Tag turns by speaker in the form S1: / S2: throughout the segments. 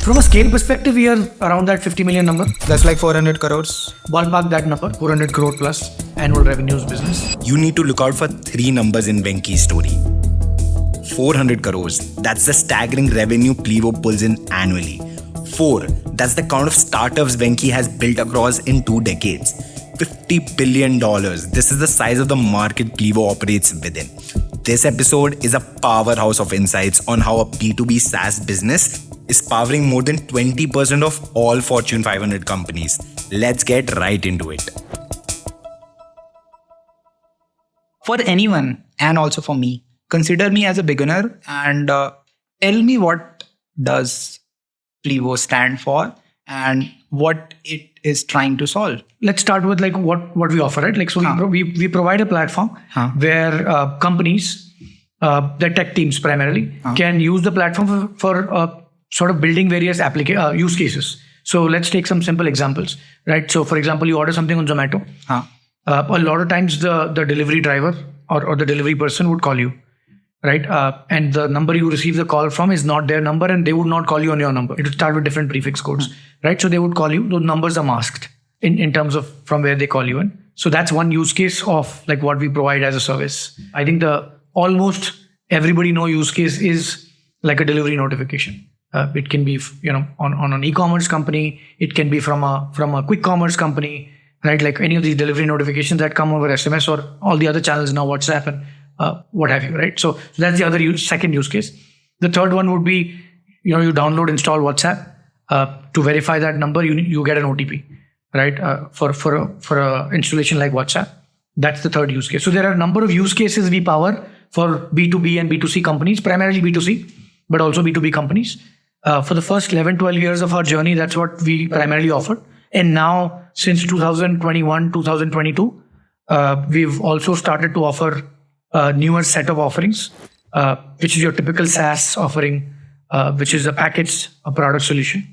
S1: From a scale perspective, we are around that 50 million number.
S2: That's like 400 crores.
S1: Ballpark that number, 400 crore plus annual revenues business.
S3: You need to look out for 3 numbers in Venky's story. 400 crores. That's the staggering revenue Plivo pulls in annually. 4. That's the count of startups Venky has built across in 2 decades. $50 billion. This is the size of the market Plivo operates within. This episode is a powerhouse of insights on how a B2B SaaS business is powering more than 20% of all Fortune 500 companies. Let's get right into it.
S2: For anyone, and also for me, consider me as a beginner and tell me what does Plivo stand for and what it is trying to solve.
S1: Let's start with like what we offer, right? Like, so we provide a platform where companies, the tech teams primarily, can use the platform for sort of building various use cases. So let's take some simple examples, right? So for example, you order something on Zomato. A lot of times the delivery driver or the delivery person would call you, right? And the number you receive the call from is not their number, and they would not call you on your number. It would start with different prefix codes, right? So they would call you. Those numbers are masked in terms of from where they call you in. So that's one use case of like what we provide as a service. I think the almost everybody know use case is like a delivery notification. It can be on an e-commerce company. It can be from a quick commerce company, right? Like any of these delivery notifications that come over SMS or all the other channels now, WhatsApp and what have you, right? So that's the other second use case. The third one would be, you download, install WhatsApp. To verify that number, you get an OTP, right? For a installation like WhatsApp. That's the third use case. So there are a number of use cases we power for B2B and B2C companies, primarily B2C, but also B2B companies. For the first 11, 12 years of our journey, that's what we primarily offered. And now, since 2021, 2022, we've also started to offer a newer set of offerings, which is your typical SaaS offering, which is a product solution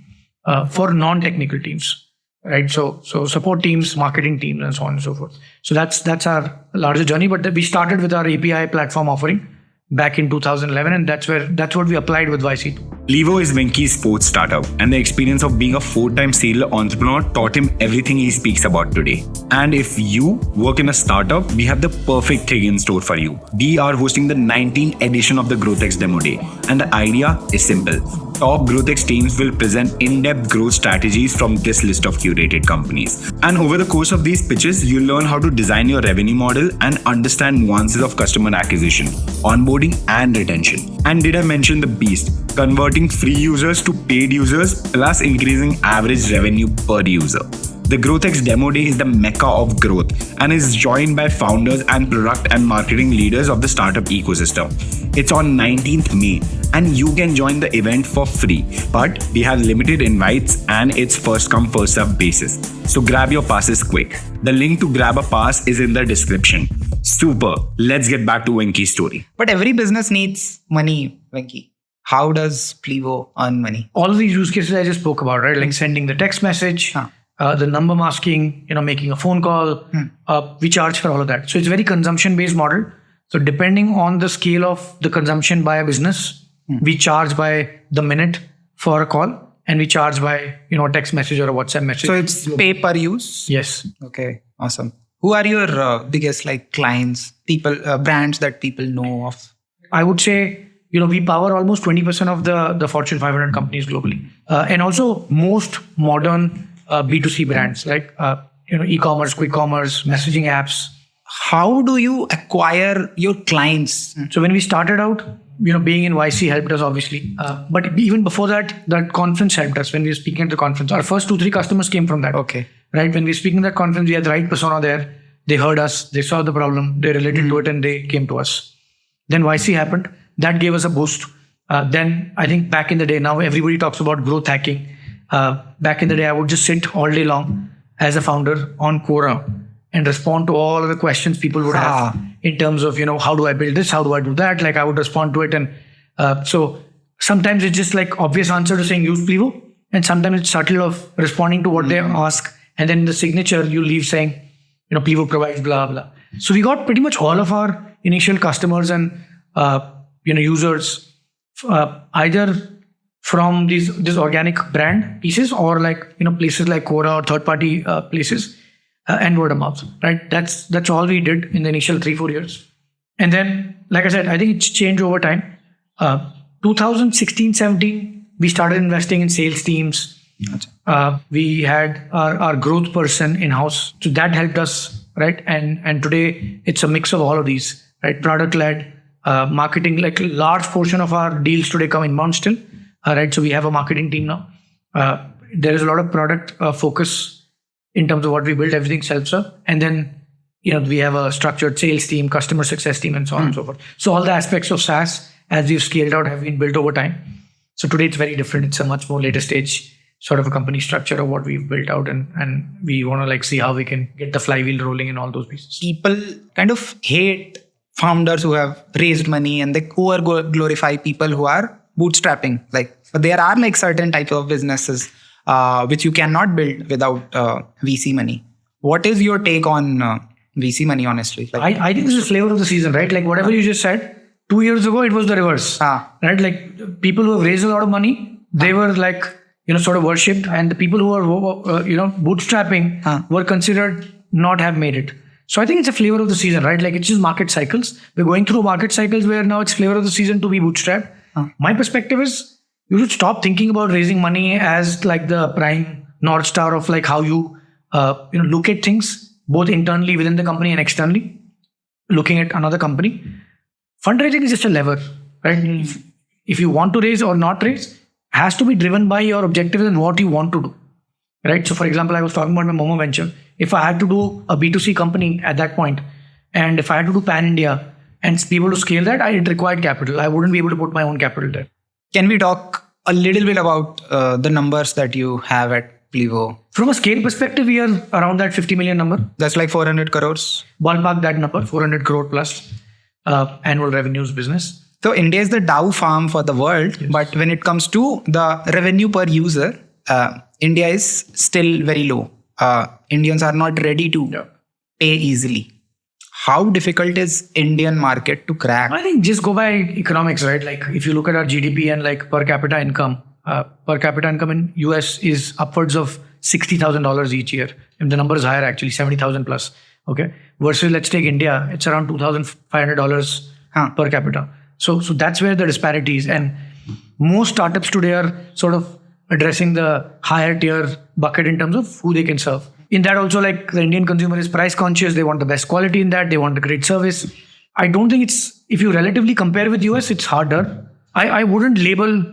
S1: for non-technical teams, right? So support teams, marketing teams, and so on and so forth. So that's our larger journey. But we started with our API platform offering back in 2011, and that's what we applied with YC.
S3: Plivo is Venky's sports startup, and the experience of being a 4-time serial entrepreneur taught him everything he speaks about today. And if you work in a startup, we have the perfect thing in store for you. We are hosting the 19th edition of the GrowthX Demo Day, and the idea is simple. Top GrowthX teams will present in-depth growth strategies from this list of curated companies. And over the course of these pitches, you'll learn how to design your revenue model and understand nuances of customer acquisition, onboarding, and retention. And did I mention the beast? Converting free users to paid users plus increasing average revenue per user. The GrowthX Demo Day is the mecca of growth and is joined by founders and product and marketing leaders of the startup ecosystem. It's on 19th May and you can join the event for free. But we have limited invites and it's first come first serve basis. So grab your passes quick. The link to grab a pass is in the description. Super. Let's get back to Venky's story.
S2: But every business needs money, Venky. How does Plivo earn money?
S1: All of these use cases I just spoke about, right? Like sending the text message, the number masking, making a phone call. We charge for all of that. So it's a very consumption-based model. So depending on the scale of the consumption by a business, we charge by the minute for a call, and we charge by a text message or a WhatsApp message.
S2: So it's pay per use?
S1: Yes.
S2: Okay, awesome. Who are your biggest clients, people, brands that people know of?
S1: I would say, we power almost 20% of the Fortune 500 companies globally. And also most modern B2C brands like, e-commerce, quick commerce, messaging apps.
S2: How do you acquire your clients?
S1: So when we started out, being in YC helped us obviously. But even before that conference helped us when we were speaking at the conference. Our first 2-3 customers came from that.
S2: Okay.
S1: Right. When we were speaking at that conference, we had the right persona there. They heard us, they saw the problem, they related to it, and they came to us. Then YC happened. That gave us a boost. Then I think back in the day, now everybody talks about growth hacking. Back in the day, I would just sit all day long as a founder on Quora and respond to all of the questions people would have in terms of, how do I build this? How do I do that? Like I would respond to it. And so sometimes it's just like obvious answer to saying use Plivo. And sometimes it's subtle of responding to what they ask. And then in the signature, you leave saying, Plivo provides blah, blah. So we got pretty much all of our initial customers and, users either from these organic brand pieces, or places like Quora or third party places, and word of mouth, right? That's all we did in the initial 3-4 years. And then, like I said, I think it's changed over time. 2016-17, we started investing in sales teams. We had our growth person in-house. So that helped us, right? And today it's a mix of all of these, right? Product-led, marketing, like a large portion of our deals today come inbound still, right? So we have a marketing team now. There is a lot of product focus in terms of what we build, everything self-serve. And then, we have a structured sales team, customer success team, and so on and so forth. So all the aspects of SaaS, as we've scaled out, have been built over time. So today it's very different. It's a much more later stage sort of a company structure of what we've built out, and we want to see how we can get the flywheel rolling in all those pieces.
S2: People kind of hate founders who have raised money, and they over glorify people who are bootstrapping. But there are certain types of businesses which you cannot build without VC money. What is your take on VC money, honestly?
S1: I think this is flavor of the season, right? Whatever you just said, 2 years ago, it was the reverse, right? People who have raised a lot of money, they were sort of worshipped, and the people who are, bootstrapping were considered not have made it. So I think it's a flavor of the season, right? It's just market cycles. We're going through market cycles where now it's flavor of the season to be bootstrapped. My perspective is you should stop thinking about raising money as the prime North Star of how you, look at things, both internally within the company and externally, looking at another company. Fundraising is just a lever, right? If you want to raise or not raise, has to be driven by your objectives and what you want to do, right? So for example, I was talking about my Momo venture. If I had to do a B2C company at that point, and if I had to do pan-India and be able to scale that, it required capital. I wouldn't be able to put my own capital there.
S2: Can we talk a little bit about the numbers that you have at Plivo?
S1: From a scale perspective, we are around that 50 million number.
S2: That's 400 crores.
S1: Ballpark that number, 400 crore plus annual revenues business.
S2: So India is the Dow farm for the world. Yes. But when it comes to the revenue per user, India is still very low. Indians are not ready to pay easily. How difficult is Indian market to crack?
S1: I think just go by economics, right? If you look at our GDP and per capita income in US is upwards of $60,000 each year. And the number is higher actually, 70,000 plus. Okay. Versus let's take India, it's around $2,500 per capita. So that's where the disparity is. And most startups today are sort of addressing the higher tier bucket in terms of who they can serve. In that also, the Indian consumer is price conscious. They want the best quality in that. They want the great service. I don't think if you relatively compare with US, it's harder. I wouldn't label,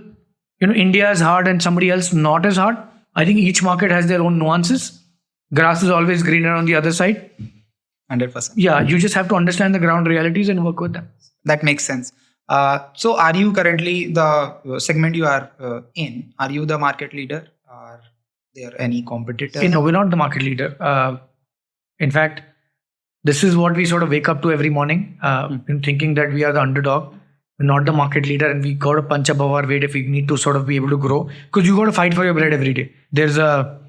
S1: India as hard and somebody else not as hard. I think each market has their own nuances. Grass is always greener on the other side.
S2: 100%.
S1: Yeah, you just have to understand the ground realities and work with them.
S2: That makes sense. So are you currently the segment you are in? Are you the market leader? Are there any competitors?
S1: No, we're not the market leader. In fact, this is what we sort of wake up to every morning, thinking that we are the underdog. We're not the market leader, and we got to punch above our weight if we need to sort of be able to grow. Because you got to fight for your bread every day. There's a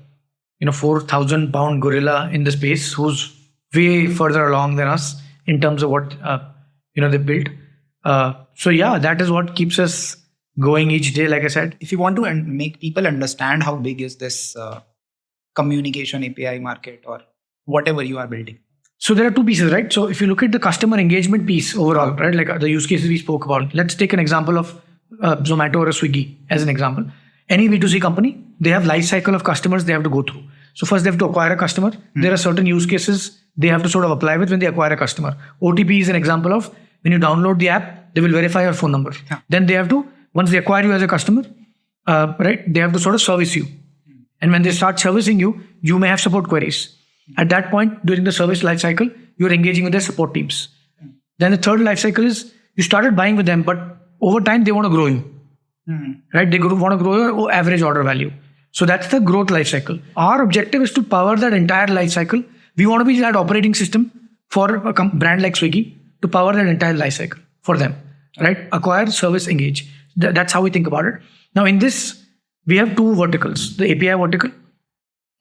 S1: 4,000 pound gorilla in the space who's way further along than us in terms of what they built. So yeah, that is what keeps us going each day. Like I said,
S2: if you want to make people understand how big is this communication API market or whatever you are building.
S1: So there are two pieces, right? So if you look at the customer engagement piece overall, right, the use cases we spoke about, let's take an example of Zomato or a Swiggy as an example. Any B2C company, they have life cycle of customers they have to go through. So first they have to acquire a customer. There are certain use cases they have to sort of apply with when they acquire a customer. OTP is an example of when you download the app, they will verify your phone number. Yeah. Then they have to, once they acquire you as a customer, right, they have to sort of service you. And when they start servicing you, you may have support queries. At that point, during the service life cycle, you're engaging with their support teams. Then the third life cycle is you started buying with them, but over time they want to grow you. Right? They want to grow your average order value. So that's the growth life cycle. Our objective is to power that entire life cycle. We want to be that operating system for a brand like Swiggy to power that entire life cycle for them. Right? Acquire, service, engage. That's how we think about it. Now in this, we have two verticals, the API vertical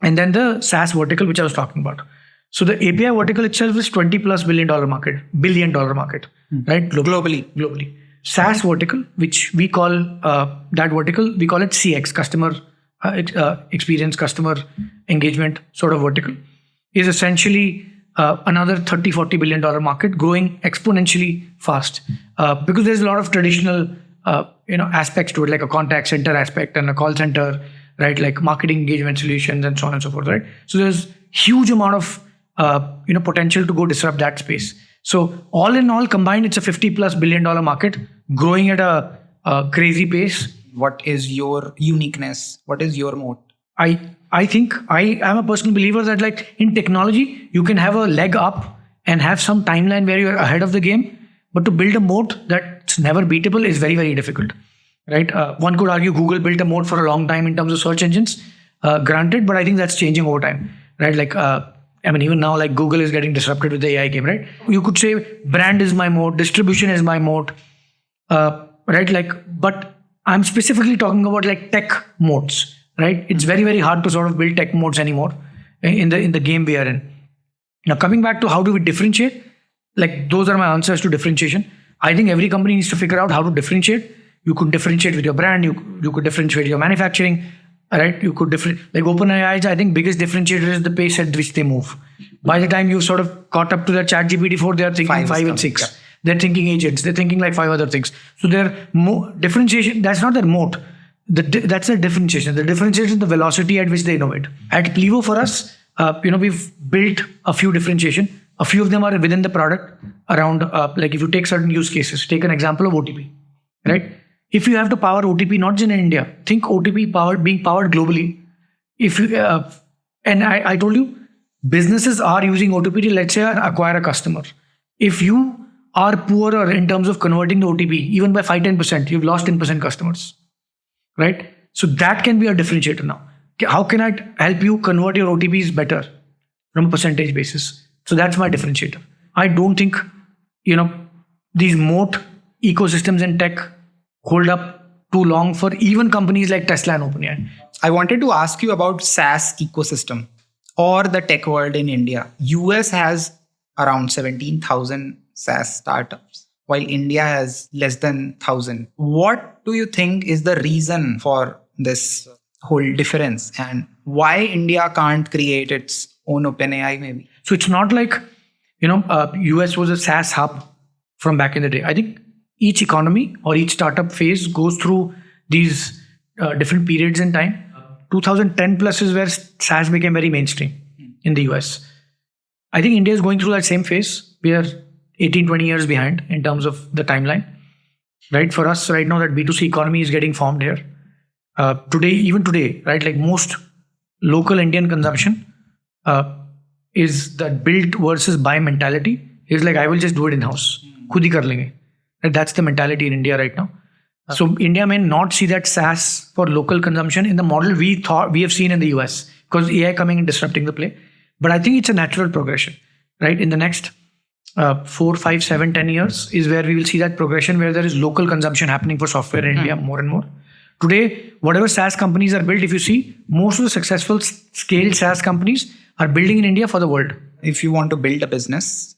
S1: and then the SaaS vertical, which I was talking about. So the API vertical itself is $20+ billion market, right? Globally. SaaS vertical, which we call that vertical, we call it CX, customer experience, customer engagement sort of vertical, is essentially another $30-40 billion market growing exponentially fast because there's a lot of traditional aspects to it, like a contact center aspect and a call center, right? Like marketing engagement solutions and so on and so forth, right? So there's huge amount of potential to go disrupt that space. So all in all combined, it's a $50+ billion market growing at a crazy pace.
S2: What is your uniqueness? What is your moat?
S1: I think I am a personal believer that like in technology, you can have a leg up and have some timeline where you're ahead of the game. But to build a moat that's never beatable is very, very difficult, right? One could argue Google built a moat for a long time in terms of search engines, granted, but I think that's changing over time, right? Like, even now, like Google is getting disrupted with the AI game, right? You could say brand is my moat, distribution is my moat, right? Like, but I'm specifically talking about like tech moats, right? It's very, very hard to sort of build tech moats anymore in the game we are in. Now, coming back to how do we differentiate, like those are my answers to differentiation. I think every company needs to figure out how to differentiate. You could differentiate with your brand, you could differentiate your manufacturing, right? You could like OpenAI's, I think biggest differentiator is the pace at which they move. By the time you've sort of caught up to their ChatGPT 4, they're thinking 5 and 6. Yeah. They're thinking agents, they're thinking like 5 other things. So their differentiation, that's not their moat. That's their differentiation. The differentiation is the velocity at which they innovate. At Plivo for us, we've built a few differentiation. A few of them are within the product around, like if you take certain use cases, take an example of OTP, right? If you have to power OTP, not just in India, think OTP being powered globally. If you, and I told you, businesses are using OTP to, let's say, acquire a customer. If you are poorer in terms of converting the OTP, even by 5-10%, you've lost 10% customers, right? So that can be a differentiator now. How can I help you convert your OTPs better from a percentage basis? So that's my differentiator. I don't think, these moat ecosystems in tech hold up too long for even companies like Tesla and OpenAI.
S2: I wanted to ask you about SaaS ecosystem or the tech world in India. US has around 17,000 SaaS startups, while India has less than 1,000. What do you think is the reason for this whole difference, and why India can't create its own OpenAI maybe?
S1: So it's not like, US was a SaaS hub from back in the day. I think each economy or each startup phase goes through these different periods in time. 2010 plus is where SaaS became very mainstream in the US. I think India is going through that same phase. We are 18-20 years behind in terms of the timeline, right? For us right now, that B2C economy is getting formed here. Even today, right? Like most local Indian consumption is that build versus buy mentality. Is like, I will just do it in-house. Khud hi kar lenge. That's the mentality in India right now. So India may not see that SaaS for local consumption in the model we have seen in the US, because AI coming and disrupting the play. But I think it's a natural progression, right? In the next 4, 5, 7, 10 years is where we will see that progression, where there is local consumption happening for software in India more and more. Today, whatever SaaS companies are built, if you see, most of the successful scaled SaaS companies are building in India for the world.
S2: If you want to build a business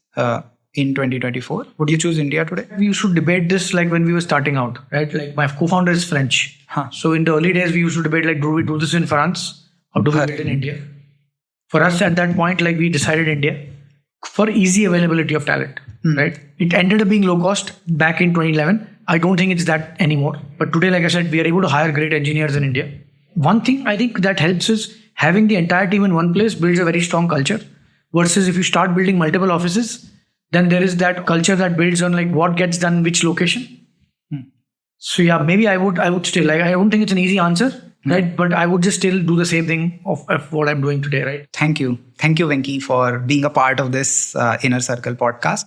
S2: in 2024, would you choose India today?
S1: We used to debate this like when we were starting out, right? Like my co-founder is French. So in the early days, we used to debate like, do we do this in France or do we do it in India? For us at that point, like we decided India for easy availability of talent, right? It ended up being low cost back in 2011. I don't think it's that anymore. But today, like I said, we are able to hire great engineers in India. One thing I think that helps is having the entire team in one place builds a very strong culture, versus if you start building multiple offices, then there is that culture that builds on like what gets done, which location. So yeah, maybe I would still, like, I don't think it's an easy answer, right? But I would just still do the same thing of what I'm doing today, right?
S2: Thank you. Thank you, Venky, for being a part of this Inner Circle podcast.